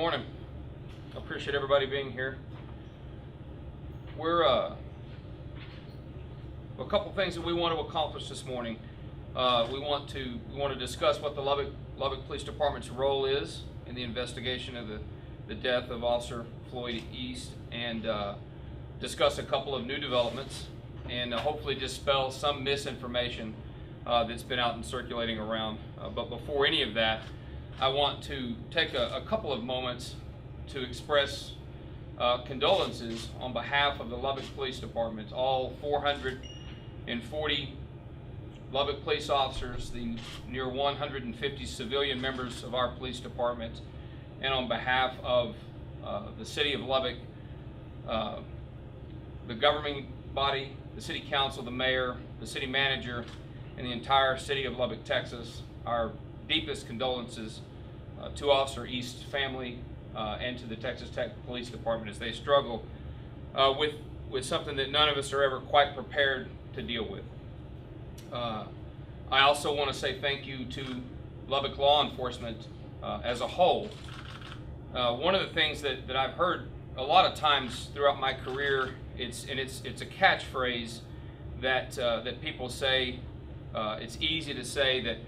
morning. I appreciate everybody being here. We're a couple things that we want to accomplish this morning. We want to discuss what the Lubbock Police Department's role is in the investigation of the death of Officer Floyd East, and discuss a couple of new developments, and hopefully dispel some misinformation that's been out and circulating around. But before any of that, I want to take a couple of moments to express condolences on behalf of the Lubbock Police Department, all 440 Lubbock police officers, the near 150 civilian members of our police department, and on behalf of the City of Lubbock, the governing body, the City Council, the Mayor, the City Manager, and the entire City of Lubbock, Texas, our deepest condolences to Officer East's family and to the Texas Tech Police Department as they struggle with something that none of us are ever quite prepared to deal with. I also want to say thank you to Lubbock law enforcement as a whole. One of the things that I've heard a lot of times throughout my career, it's a catchphrase that people say. It's easy to say that,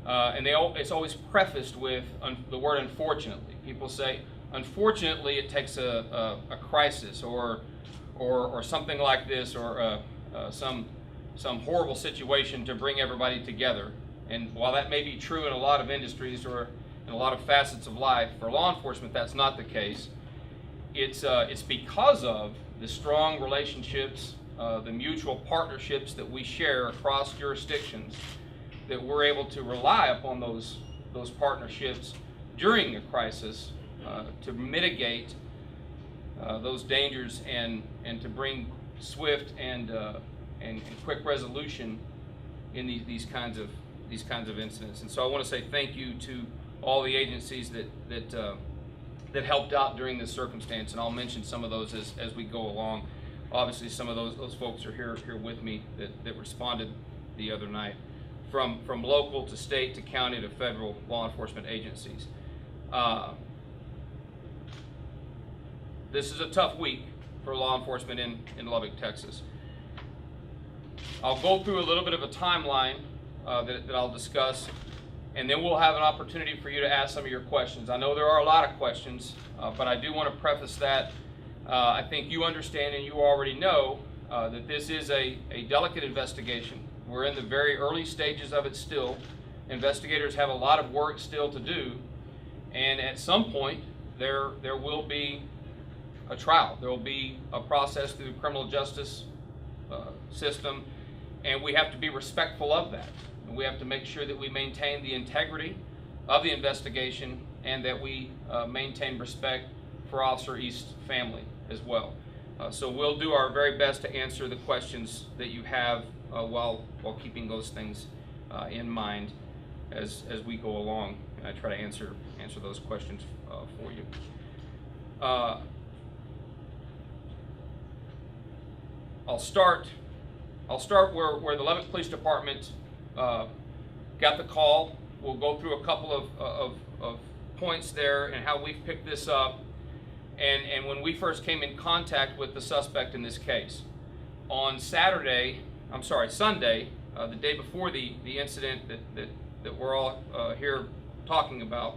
and it's always prefaced with the word unfortunately. People say, unfortunately, it takes a crisis or something like this, or some horrible situation to bring everybody together. And while that may be true in a lot of industries or in a lot of facets of life, for law enforcement that's not the case. It's because of the strong relationships, the mutual partnerships that we share across jurisdictions, that we're able to rely upon those partnerships during a crisis to mitigate those dangers and to bring swift and quick resolution in these kinds of incidents. And so I want to say thank you to all the agencies that helped out during this circumstance, and I'll mention some of those as we go along. Obviously, some of those folks are here with me that responded the other night, from local to state to county to federal law enforcement agencies. This is a tough week for law enforcement in Lubbock, Texas. I'll go through a little bit of a timeline that I'll discuss, and then we'll have an opportunity for you to ask some of your questions. I know there are a lot of questions, but I do want to preface that. I think you understand and you already know that this is a delicate investigation. We're in the very early stages of it still. Investigators have a lot of work still to do, and at some point there will be a trial. There will be a process through the criminal justice system, and we have to be respectful of that. And we have to make sure that we maintain the integrity of the investigation and that we maintain respect for Officer East's family as well. So we'll do our very best to answer the questions that you have while keeping those things in mind as we go along, and I try to answer those questions for you. I'll start where the Lubbock Police Department got the call. We'll go through a couple of points there and how we've picked this up, and when we first came in contact with the suspect in this case. On Sunday, the day before the incident that we're all here talking about,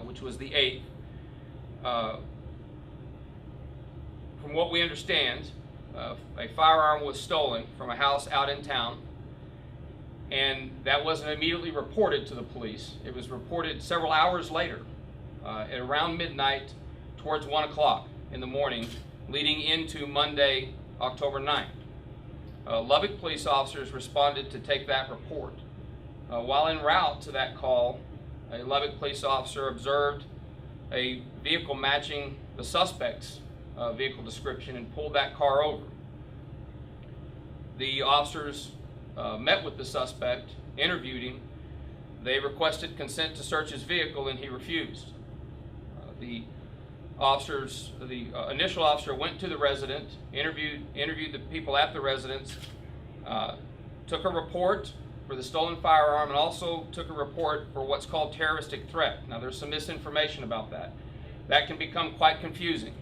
which was the 8th, from what we understand, a firearm was stolen from a house out in town, and that wasn't immediately reported to the police. It was reported several hours later, at around midnight, towards 1 o'clock in the morning, leading into Monday, October 9th. Lubbock police officers responded to take that report. While en route to that call, a Lubbock police officer observed a vehicle matching the suspect's vehicle description and pulled that car over. The officers met with the suspect, interviewed him. They requested consent to search his vehicle, and he refused. The initial officer went to the resident, interviewed the people at the residence, took a report, for the stolen firearm and also took a report for what's called terroristic threat. Now, there's some misinformation about that. That can become quite confusing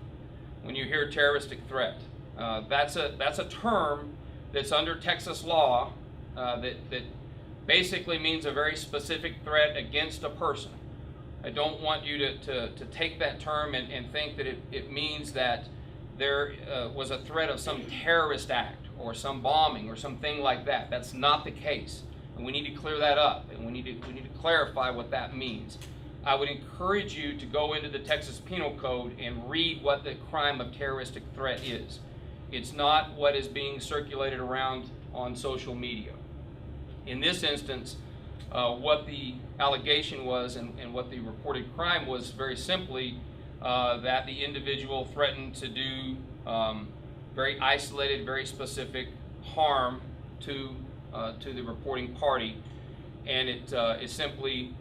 when you hear terroristic threat. That's a term that's under Texas law that basically means a very specific threat against a person. I don't want you to take that term and think that it means that there was a threat of some terrorist act or some bombing or something like that. That's not the case. And we need to clear that up, and we need to clarify what that means. I would encourage you to go into the Texas Penal Code and read what the crime of terroristic threat is. It's not what is being circulated around on social media. In this instance, what the allegation was and what the reported crime was very simply that the individual threatened to do very isolated, very specific harm to the reporting party, and it is simply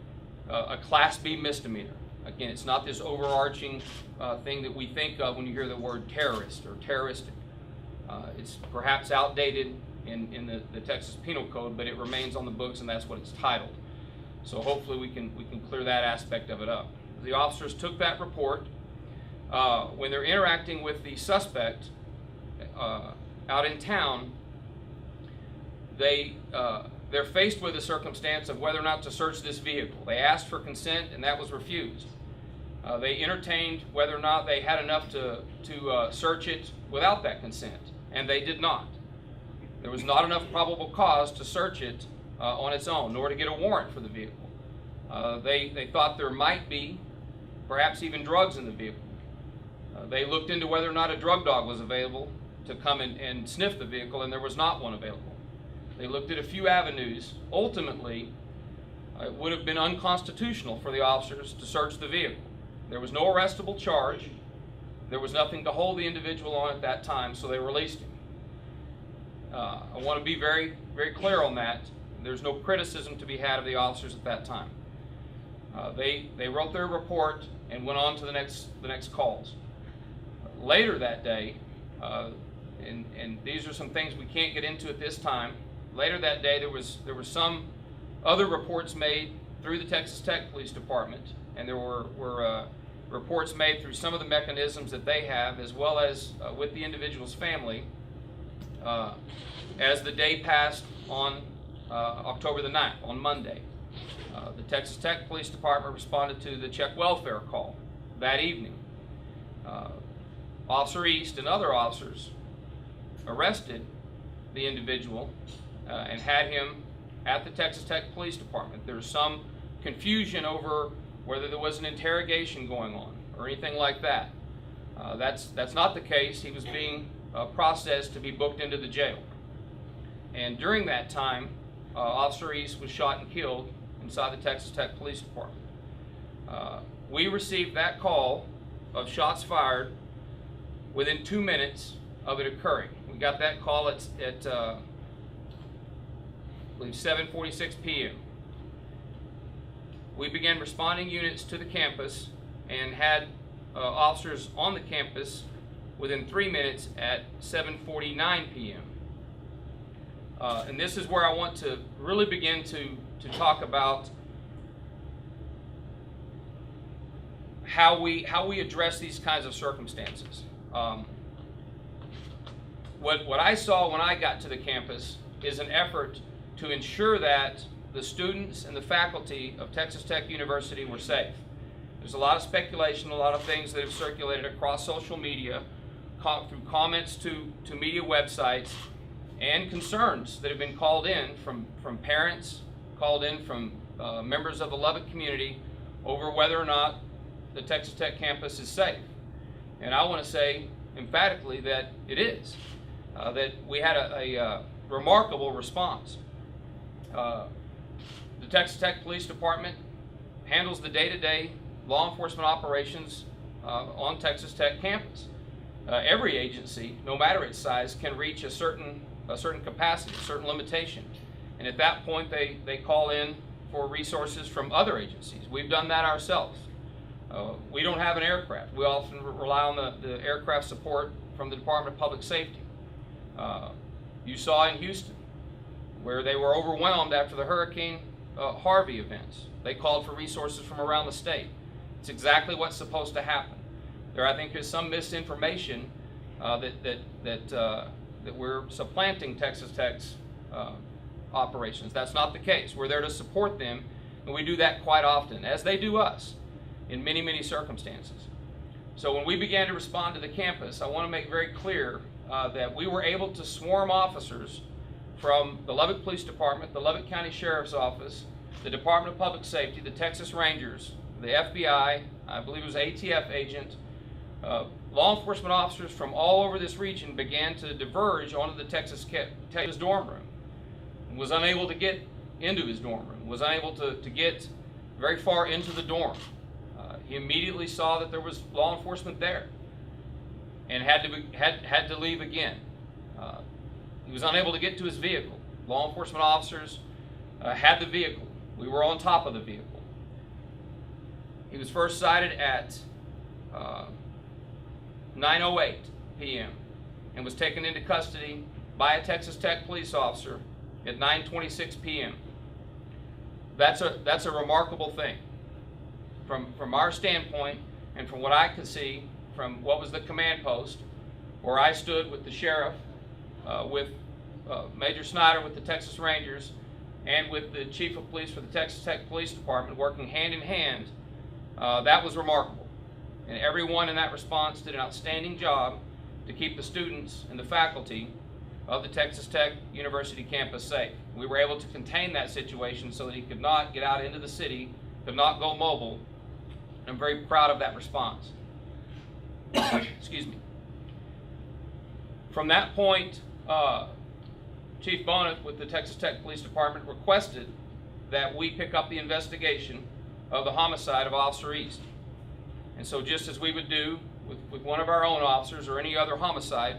a Class B misdemeanor. Again, it's not this overarching thing that we think of when you hear the word terrorist or terroristic. It's perhaps outdated in the Texas Penal Code, but it remains on the books, and that's what it's titled. So hopefully we can clear that aspect of it up. The officers took that report. When they're interacting with the suspect out in town, they're faced with the circumstance of whether or not to search this vehicle. They asked for consent, and that was refused. They entertained whether or not they had enough to search it without that consent, and they did not. There was not enough probable cause to search it on its own, nor to get a warrant for the vehicle. They thought there might be perhaps even drugs in the vehicle. They looked into whether or not a drug dog was available to come and sniff the vehicle, and there was not one available. They looked at a few avenues. Ultimately, it would have been unconstitutional for the officers to search the vehicle. There was no arrestable charge. There was nothing to hold the individual on at that time, so they released him. I want to be very, very clear on that. There's no criticism to be had of the officers at that time. They wrote their report and went on to the next calls. Later that day, and these are some things we can't get into at this time. Later that day, there were some other reports made through the Texas Tech Police Department, and there were reports made through some of the mechanisms that they have, as well as with the individual's family, as the day passed on October the 9th, on Monday. The Texas Tech Police Department responded to the check welfare call that evening. Officer East and other officers arrested the individual and had him at the Texas Tech Police Department. There's some confusion over whether there was an interrogation going on or anything like that. That's not the case. He was being processed to be booked into the jail. And during that time, Officer East was shot and killed inside the Texas Tech Police Department. We received that call of shots fired within 2 minutes of it occurring. We got that call at I believe 7:46 p.m. We began responding units to the campus and had officers on the campus within 3 minutes at 7:49 p.m. And this is where I want to really begin to talk about how we address these kinds of circumstances. What I saw when I got to the campus is an effort to ensure that the students and the faculty of Texas Tech University were safe. There's a lot of speculation, a lot of things that have circulated across social media, through comments to media websites, and concerns that have been called in from parents, called in from members of the Lubbock community over whether or not the Texas Tech campus is safe. And I want to say emphatically that it is, that we had a remarkable response. The Texas Tech Police Department handles the day-to-day law enforcement operations on Texas Tech campus. Every agency, no matter its size, can reach a certain capacity, a certain limitation. And at that point, they call in for resources from other agencies. We've done that ourselves. We don't have an aircraft. We often rely on the aircraft support from the Department of Public Safety. You saw in Houston where they were overwhelmed after the Hurricane Harvey events. They called for resources from around the state. It's exactly what's supposed to happen. There, I think, is some misinformation that we're supplanting Texas Tech's operations. That's not the case. We're there to support them, and we do that quite often, as they do us, in many, many circumstances. So when we began to respond to the campus, I want to make very clear that we were able to swarm officers from the Lubbock Police Department, the Lubbock County Sheriff's Office, the Department of Public Safety, the Texas Rangers, the FBI, I believe it was ATF agent, law enforcement officers from all over this region began to diverge onto the Texas dorm room. Was unable to get into his dorm room, was unable to get very far into the dorm. He immediately saw that there was law enforcement there and had to leave again. He was unable to get to his vehicle. Law enforcement officers had the vehicle. We were on top of the vehicle. He was first sighted at 9:08 p.m. and was taken into custody by a Texas Tech police officer at 9:26 p.m. That's a remarkable thing from our standpoint, and from what I could see from what was the command post, where I stood with the sheriff, with Major Snyder with the Texas Rangers, and with the chief of police for the Texas Tech Police Department, working hand in hand. That was remarkable, and everyone in that response did an outstanding job to keep the students and the faculty of the Texas Tech University campus safe. We were able to contain that situation so that he could not get out into the city, could not go mobile. I'm very proud of that response. Excuse me. From that point, Chief Bonnet with the Texas Tech Police Department requested that we pick up the investigation of the homicide of Officer East. And so just as we would do with one of our own officers or any other homicide,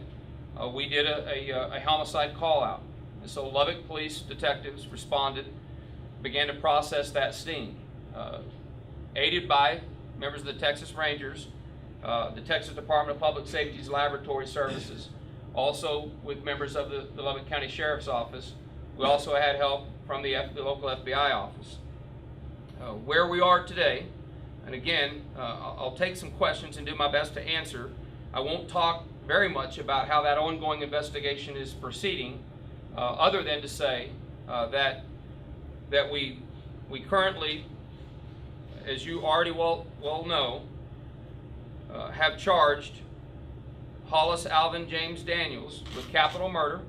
we did a homicide call out. And so Lubbock police detectives responded, began to process that scene, aided by members of the Texas Rangers, the Texas Department of Public Safety's laboratory services, also with members of the Lubbock County Sheriff's Office. We also had help from the local FBI office. Where we are today, and again, I'll take some questions and do my best to answer. I won't talk very much about how that ongoing investigation is proceeding, other than to say that we currently, as you already well know, have charged Hollis Alvin James Daniels with capital murder,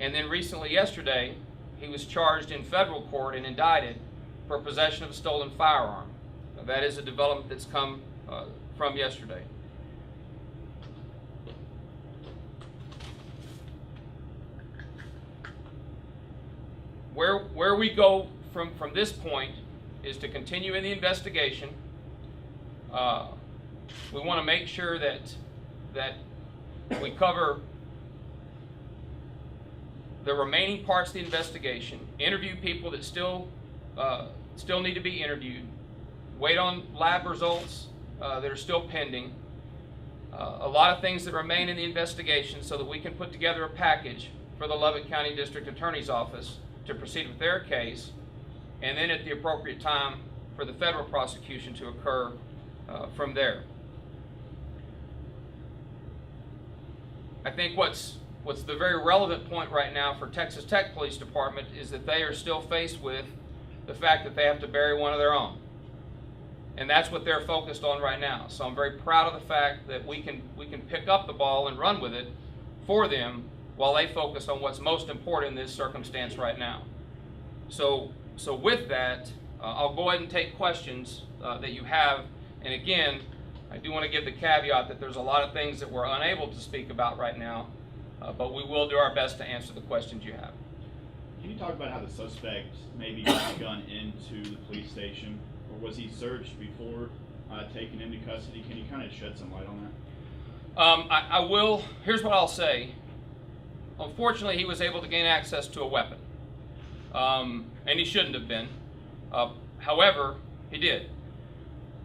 and then recently, yesterday, he was charged in federal court and indicted for possession of a stolen firearm. That is a development that's come from yesterday. Where we go from this point is to continue in the investigation. We want to make sure that we cover the remaining parts of the investigation, interview people that still need to be interviewed, wait on lab results that are still pending, a lot of things that remain in the investigation so that we can put together a package for the Lubbock County District Attorney's Office to proceed with their case, and then at the appropriate time for the federal prosecution to occur from there. I think what's the very relevant point right now for Texas Tech Police Department is that they are still faced with the fact that they have to bury one of their own. And that's what they're focused on right now. So I'm very proud of the fact that we can pick up the ball and run with it for them while they focus on what's most important in this circumstance right now. So with that, I'll go ahead and take questions that you have. And again, I do want to give the caveat that there's a lot of things that we're unable to speak about right now, but we will do our best to answer the questions you have. Can you talk about how the suspect maybe got the gun into the police station, or was he searched before taken into custody? Can you kind of shed some light on that? I will. Here's what I'll say. Unfortunately, he was able to gain access to a weapon, and he shouldn't have been. However, he did.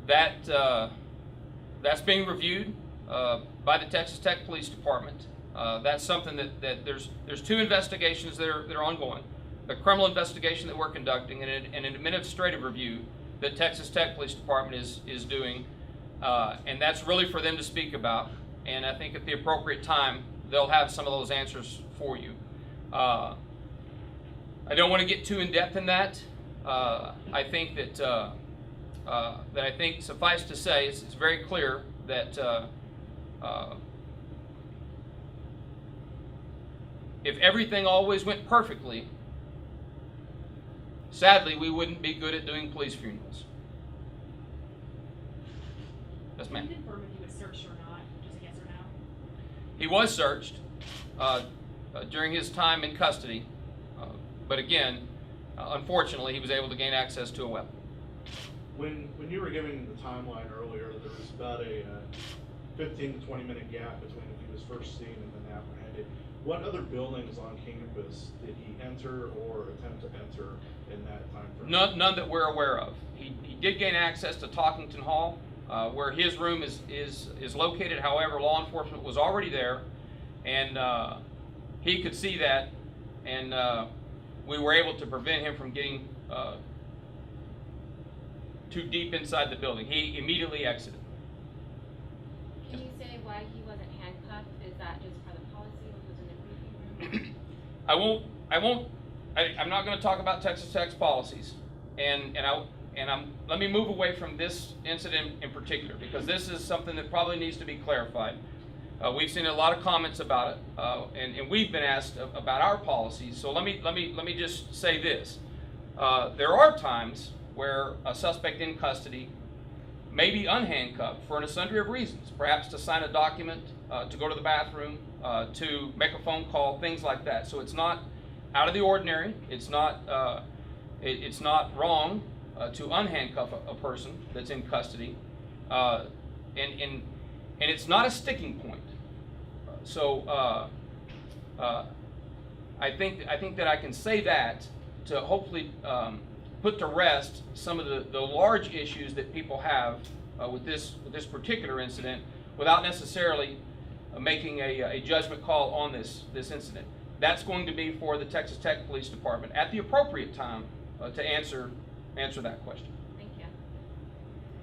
That's being reviewed by the Texas Tech Police Department, That's something that there's two investigations that are ongoing. A criminal investigation that we're conducting and an administrative review that Texas Tech Police Department is doing, and that's really for them to speak about. And I think at the appropriate time, they'll have some of those answers for you. I don't want to get too in depth in that. I think that I think suffice to say, it's very clear that if everything always went perfectly, sadly, we wouldn't be good at doing police funerals. Yes, ma'am. Can you confirm if he was searched or not? Just a yes or no? He was searched during his time in custody, but again, unfortunately, he was able to gain access to a weapon. When you were giving the timeline earlier, there was about a 15 to 20 minute gap between if he was first seen and then apprehended. What other buildings on campus did he enter or attempt to enter in that time frame? None that we're aware of. He did gain access to Talkington Hall, where his room is located. However, law enforcement was already there, and he could see that, and we were able to prevent him from getting too deep inside the building. He immediately exited. Can you say why he wasn't handcuffed? Is that just for the policy or was it in the briefing room? I'm not going to talk about Texas Tech's policies, let me move away from this incident in particular, because this is something that probably needs to be clarified. We've seen a lot of comments about it, and we've been asked about our policies. So let me just say this: there are times where a suspect in custody may be unhandcuffed for a sundry of reasons, perhaps to sign a document, to go to the bathroom, to make a phone call, things like that. So it's not out of the ordinary. It's not wrong to unhandcuff a person that's in custody, and it's not a sticking point. I think that I can say that to hopefully put to rest some of the large issues that people have with this particular incident, without necessarily making a judgment call on this incident. That's going to be for the Texas Tech Police Department at the appropriate time to answer that question. Thank you.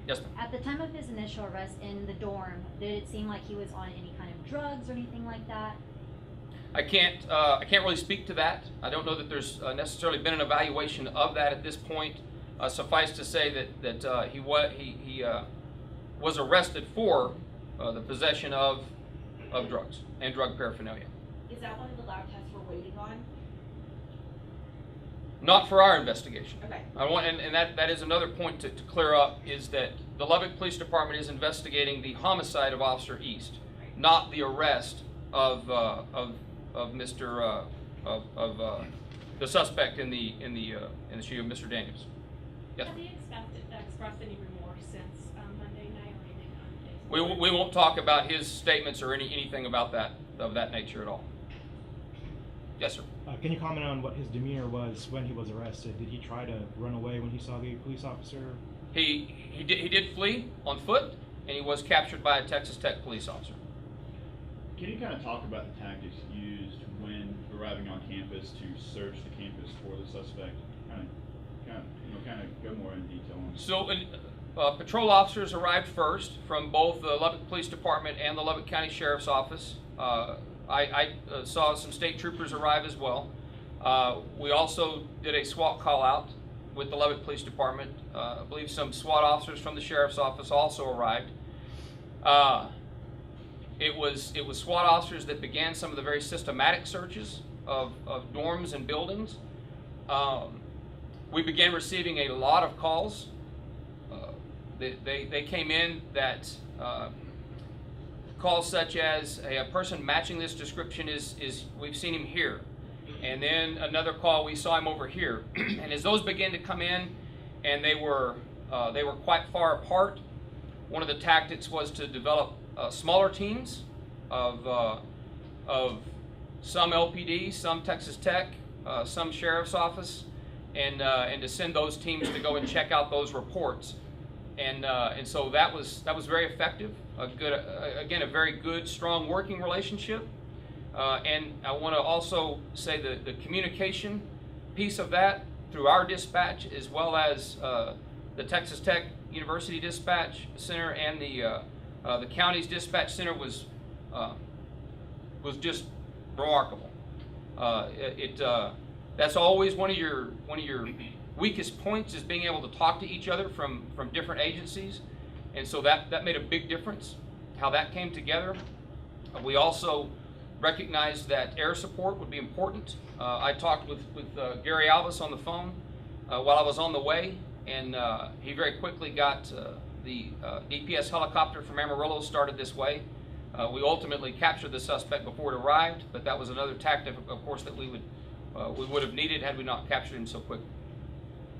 Yes, ma'am. At the time of his initial arrest in the dorm, did it seem like he was on any kind of drugs or anything like that? I can't really speak to that. I don't know that there's necessarily been an evaluation of that at this point. Suffice to say that he was arrested for the possession of drugs and drug paraphernalia. Is that one of the lab tests we're waiting on? Not for our investigation. Okay. And that is another point to clear up, is that the Lubbock Police Department is investigating the homicide of Officer East, not the arrest of the suspect in the shooting of Mr. Daniels. Yes. Has he expressed any remorse since Monday night or anything on Facebook? We won't talk about his statements or anything about that of that nature at all. Yes, sir. Can you comment on what his demeanor was when he was arrested? Did he try to run away when he saw the police officer? He did flee on foot, and he was captured by a Texas Tech police officer. Can you kind of talk about the tactics used when arriving on campus to search the campus for the suspect? Kind of go more in detail on that. So, patrol officers arrived first from both the Lubbock Police Department and the Lubbock County Sheriff's Office. I saw some state troopers arrive as well. We also did a SWAT call out with the Lubbock Police Department. I believe some SWAT officers from the Sheriff's Office also arrived. It was SWAT officers that began some of the very systematic searches of dorms and buildings. We began receiving a lot of calls. They came in that calls such as a person matching this description is we've seen him here, and then another call, we saw him over here. And as those began to come in, and they were quite far apart, one of the tactics was to develop smaller teams of some LPD, some Texas Tech, some Sheriff's Office, and to send those teams to go and check out those reports. And so that was very effective. A very good, strong working relationship. And I want to also say the communication piece of that through our dispatch, as well as the Texas Tech University Dispatch Center and the county's dispatch center was just remarkable. That's always one of your weakest points, is being able to talk to each other from different agencies, and so that made a big difference. How that came together. We also recognized that air support would be important. I talked with Gary Alvis on the phone while I was on the way, and he very quickly got the DPS helicopter from Amarillo started this way. We ultimately captured the suspect before it arrived, but that was another tactic, of course, that we would have needed had we not captured him so quickly.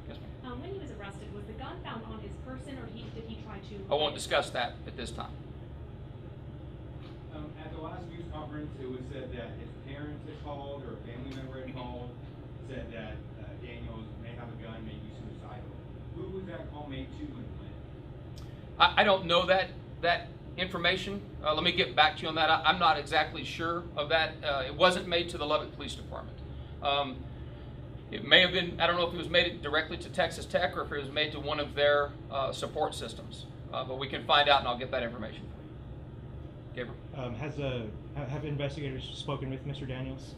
Yes, ma'am. When he was arrested, was the gun found on his person, or did he try to? I won't discuss that at this time. At the last news conference, it was said that his parents had called, or a family member had called, said that Daniels may have a gun, may be suicidal. Who was that call made to and when? I don't know that information. Let me get back to you on that. I'm not exactly sure of that. It wasn't made to the Lubbock Police Department. It may have been, I don't know if it was made directly to Texas Tech or if it was made to one of their support systems. But we can find out, and I'll get that information for you. Gabriel? Have investigators spoken with Mr. Daniels?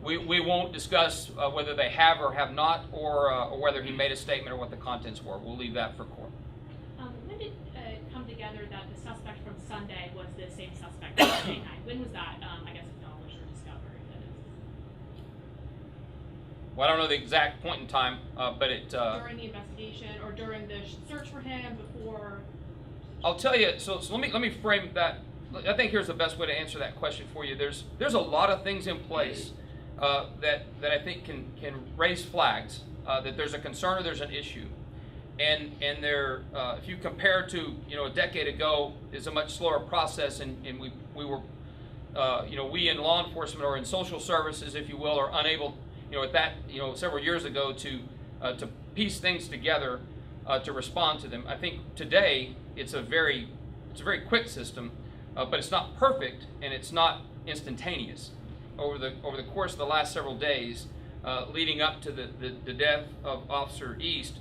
We won't discuss whether they have or have not, or whether he made a statement or what the contents were. We'll leave that for court. When did it come together that the suspect from Sunday was the same suspect from Sunday night? When was that, I guess, acknowledged or discovered? Well, I don't know the exact point in time, but it... during the investigation or during the search for him, before? I'll tell you, so let me frame that. I think here's the best way to answer that question for you. There's a lot of things in place that I think can raise flags, that there's a concern or there's an issue. And there, if you compare to a decade ago, is a much slower process, and we were we in law enforcement or in social services, if you will, are unable at that several years ago to piece things together to respond to them. I think today it's a very quick system, but it's not perfect and it's not instantaneous. Over the course of the last several days, leading up to the death of Officer East.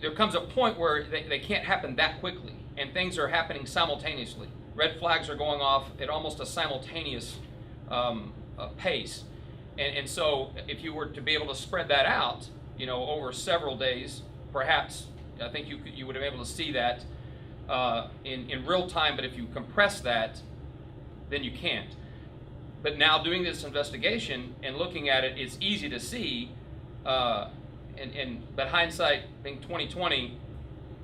There comes a point where they can't happen that quickly, and things are happening simultaneously. Red flags are going off at almost a simultaneous pace, and so if you were to be able to spread that out, over several days, perhaps I think you would have been able to see that in real time. But if you compress that, then you can't. But now doing this investigation and looking at it, it's easy to see, but hindsight being 20/20,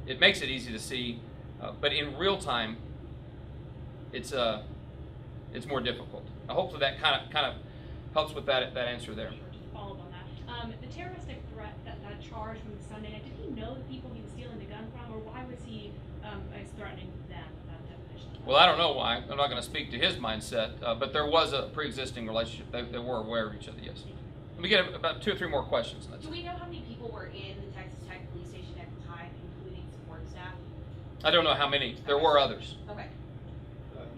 it makes it easy to see. But in real time, it's more difficult. Hopefully that kind of helps with that answer there. Sure, just to follow up on that. The terroristic threat, that charge from Sunday night, did he know the people he was stealing the gun from, or why was he threatening them? That definition. Well, I don't know why. I'm not going to speak to his mindset, but there was a pre-existing relationship. They were aware of each other, yes. Let me get about 2 or 3 more questions. Do we know how many people were in the Texas Tech Police Station at the time, including support staff? I don't know how many. There were others. Okay.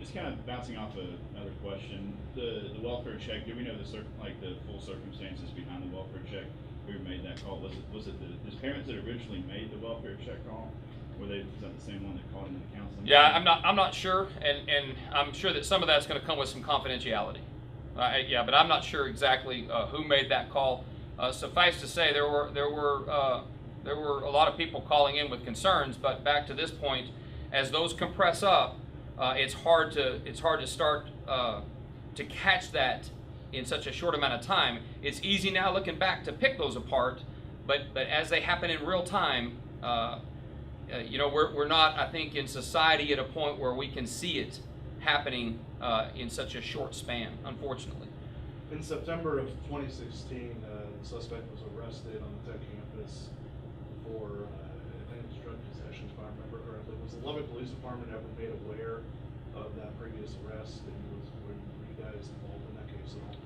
Just kind of bouncing off another question, the welfare check. Do we know the full circumstances behind the welfare check? Who made that call? Was it his parents that originally made the welfare check call? Was that the same one that called into the counseling? Yeah, I'm not sure, and I'm sure that some of that's going to come with some confidentiality. But I'm not sure exactly who made that call. Suffice to say, there were a lot of people calling in with concerns. But back to this point, as those compress up, it's hard to start to catch that in such a short amount of time. It's easy now looking back to pick those apart, but as they happen in real time, we're not, I think, in society at a point where we can see it happening in such a short span, unfortunately. In September of 2016, the suspect was arrested on the Tech campus for, I think it was drug possession, if I remember correctly. Was the Lubbock Police Department ever made aware of that previous arrest, and were you guys involved in that case at all?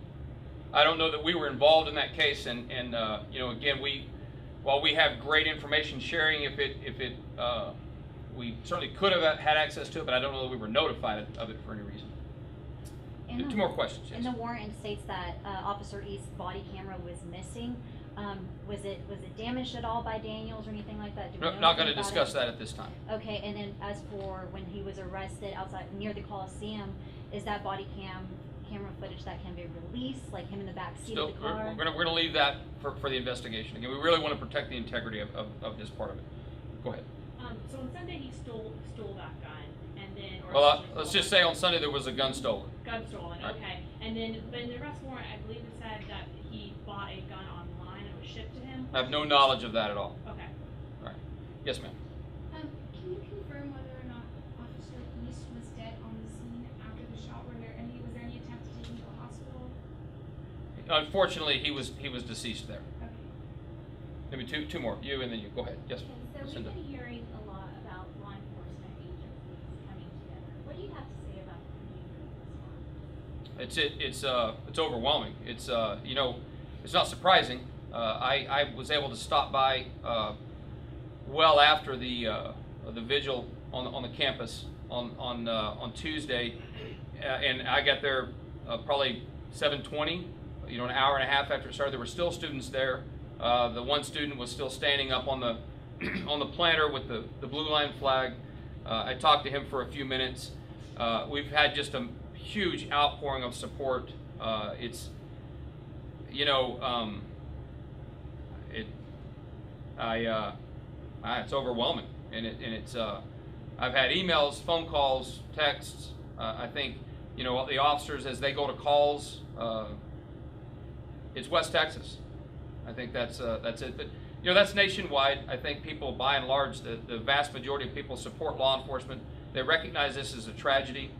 I don't know that we were involved in that case, and while we have great information sharing, if it we certainly could have had access to it, but I don't know that we were notified of it for any reason. And Two more questions. Yes. And the warrant states that Officer East's body camera was missing. Was it damaged at all by Daniels or anything like that? Do we know Not going to anything about discuss it? that at this time. Okay, and then as for when he was arrested outside near the Coliseum, is that body camera footage that can be released, like him in the back seat Still, of the car? we're going to leave that for the investigation. Again, we really want to protect the integrity of this part of it. Go ahead. So on Sunday he stole that gun, and then. Or Well, essentially let's stole just it. say on Sunday there was a gun stolen. Gun stolen, Right. okay. And then, but in the arrest warrant, I believe it said that he bought a gun online and it was shipped to him. I have no knowledge of that at all. Okay. All right. Yes, ma'am. Can you confirm whether or not Officer East was dead on the scene after the shot? Was there any attempt to take him to a hospital? Unfortunately, he was deceased there. Okay. Maybe two more. You and then you. Go ahead. Yes. Okay, so we've Lucinda. been hearing a lot about law enforcement agencies coming together. What do you have to say about the community response? It's overwhelming. It's it's not surprising. I was able to stop by well after the vigil on the campus on Tuesday, and I got there probably 7:20. An hour and a half after it started. There were still students there. The one student was still standing up on the on the planter with the blue line flag. I talked to him for a few minutes. We've had just a huge outpouring of support. It's it's overwhelming, and it's I've had emails, phone calls, texts. I think the officers as they go to calls. It's West Texas. I think that's it. But that's nationwide. I think people, by and large, the vast majority of people support law enforcement. They recognize this as a tragedy.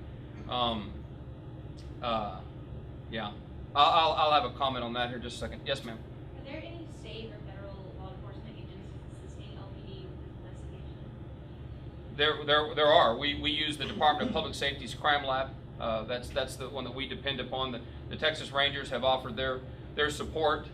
Yeah. I'll have a comment on that here in just a second. Yes, ma'am. Are there any state or federal law enforcement agencies assisting LPD with this investigation? There are. We use the Department of Public Safety's crime lab. That's the one that we depend upon. The Texas Rangers have offered their support.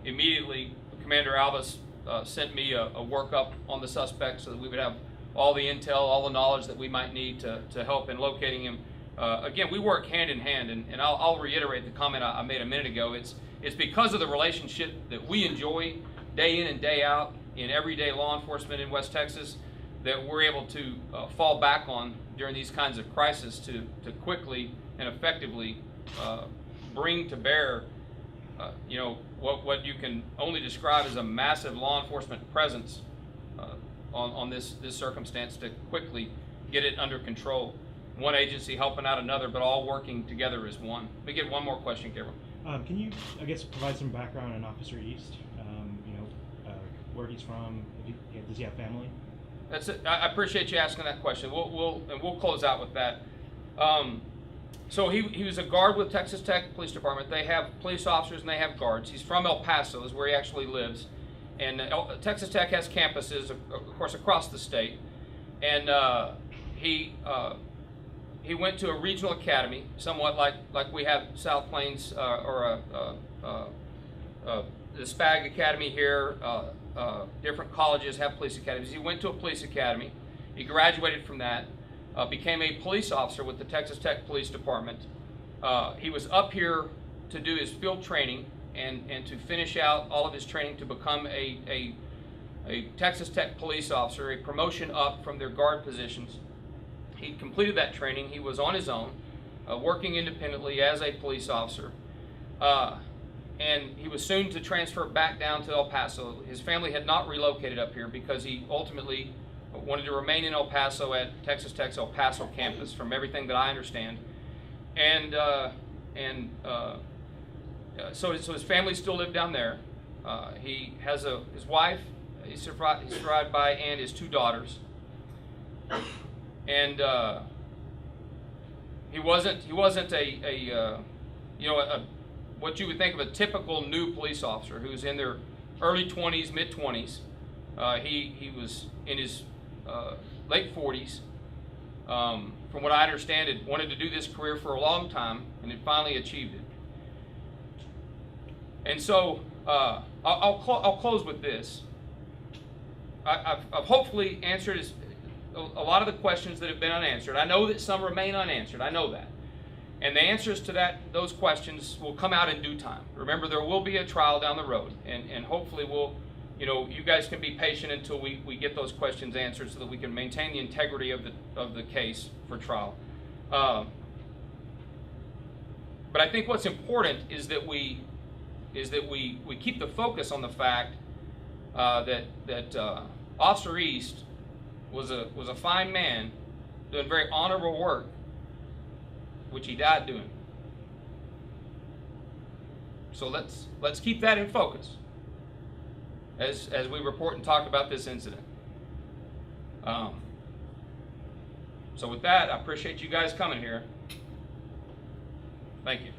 Immediately Commander Alvis sent me a workup on the suspect so that we would have all the intel, all the knowledge that we might need to help in locating him. Again, we work hand in hand, and I'll reiterate the comment I made a minute ago. It's because of the relationship that we enjoy day in and day out in everyday law enforcement in West Texas that we're able to fall back on during these kinds of crises to quickly and effectively bring to bear what you can only describe as a massive law enforcement presence on this circumstance to quickly get it under control. One agency helping out another, but all working together as one. Let me get one more question, Gabriel. Can you, I guess, provide some background on Officer East? Where he's from? Does he have family? That's it. I appreciate you asking that question. We'll close out with that. So he was a guard with Texas Tech Police Department. They have police officers and they have guards. He's from El Paso, is where he actually lives, and Texas Tech has campuses, of course, across the state. And he went to a regional academy, somewhat like we have South Plains or the SPAG Academy here. Different colleges have police academies. He went to a police academy. He graduated from that. Became a police officer with the Texas Tech Police Department. He was up here to do his field training and to finish out all of his training to become a Texas Tech police officer, a promotion up from their guard positions. He completed that training. He was on his own, working independently as a police officer. And he was soon to transfer back down to El Paso. His family had not relocated up here because he ultimately wanted to remain in El Paso at Texas Tech's El Paso campus, from everything that I understand. So his family still lived down there. He has his wife. He's survived by and his two daughters. And he wasn't a what you would think of a typical new police officer who's in their early 20s, mid 20s. He was in his late 40s. From what I understand, had wanted to do this career for a long time and had finally achieved it. And so I'll close with this. I've hopefully answered a lot of the questions that have been unanswered. I know that some remain unanswered. I know that. And the answers to those questions will come out in due time. Remember, there will be a trial down the road, and hopefully you guys can be patient until we get those questions answered so that we can maintain the integrity of the case for trial. But I think what's important is that we keep the focus on the fact that Officer East was a fine man doing very honorable work, which he died doing. So let's keep that in focus as we report and talk about this incident. So with that, I appreciate you guys coming here. Thank you.